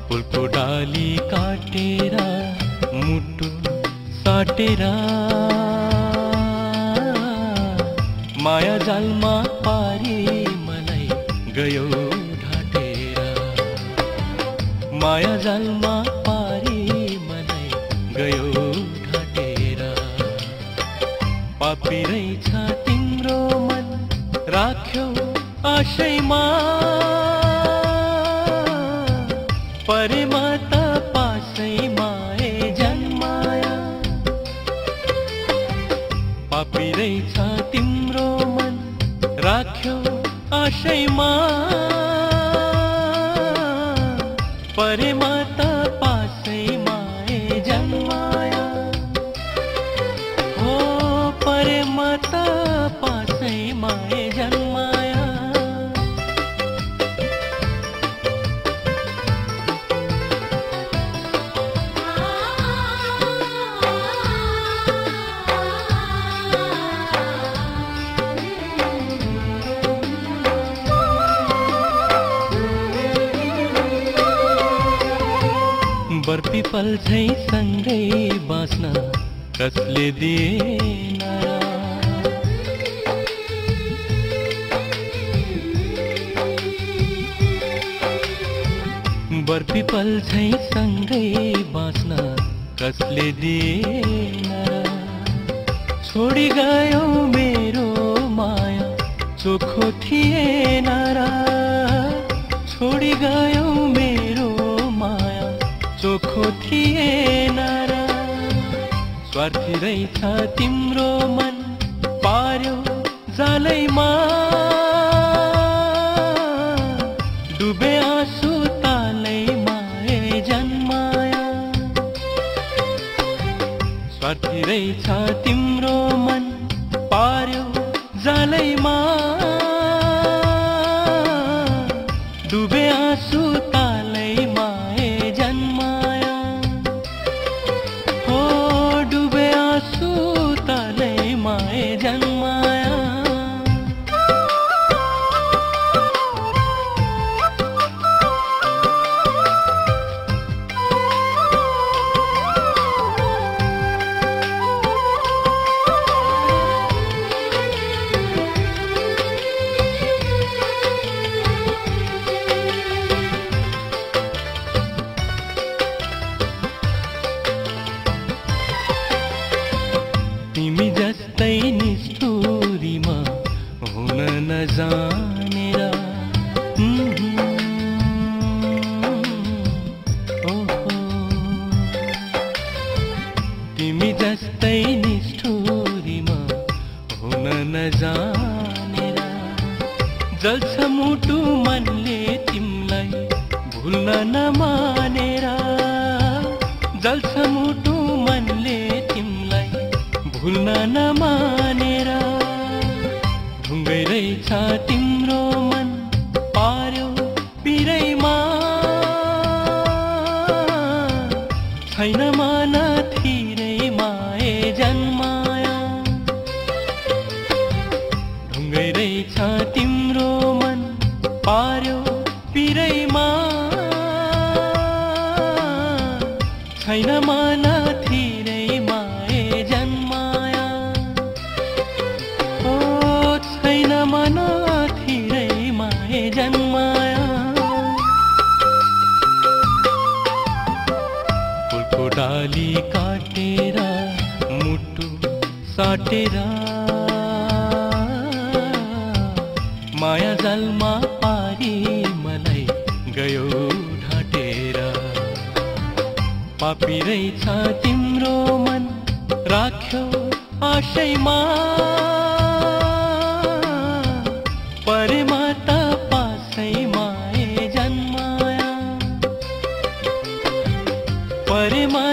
फुलको डाली काटेर मुटु साटेर माया जालमा पारी मलाई गयो ढाटेर। माया जालमा पारी मलाई गयो ढाटेर। पापी रहेछ तिम्रो मन राख्यो आशैमा, परेमा त पासैमा ए जन्माया। पापी रहेछ तिम्रो मन राख्यो आशैमा, परेमा त पासैमा ए जन्माया। हो परेमा त पासैमा ए जन्माया। बरपिपल झै सँगै बाँच्न कसले दिएन र। बरपिपल झै सँगै बाँच्न कसले दिएन र। छोडी गयो मेरो माया चोखो थिएन र। छोडी गयो मेरो माया चोखो थिएन र। स्वार्थी रहेछ तिम्रो मन पार्यो जालैमा, डुबे आँसु तालैमा ए जन्माया। स्वार्थी रहेछ तिम्रो मन पार्यो जालैमा, डुबे आँसु तालैमा ए जन्माया। हो डुबे आँसु तालैमा ए जन्माया। तिमी जस्तै निष्ठुरीमा हुन नजानेर, तिमी जस्तै निष्ठुरीमा हुन नजानेर। जल्छ मुटु मनले तिमीलाई भुल्न नमानेर। जल्छ मुटु मनले तिमीलाई भुल्न नमानेर। ढुङ्गै रहेछ तिम्रो मन पार्यो पिरैमा, छैन मान थिरैमा ए जन्माया। ढुङ्गै रहेछ तिम्रो मन पार्यो पिरैमा, छैन मान थिरैमा ए जन्माया। ओ छैन मन थिरैमा ए जन्माया। फुलको डाली काटेर मुटु साटेर माया जालमा पारी मलाई गयो ढाटेर। पापी रहेछ तिम्रो मन राख्यो आशैमा, परेमा त पासैमा ए जन्माया। परेमा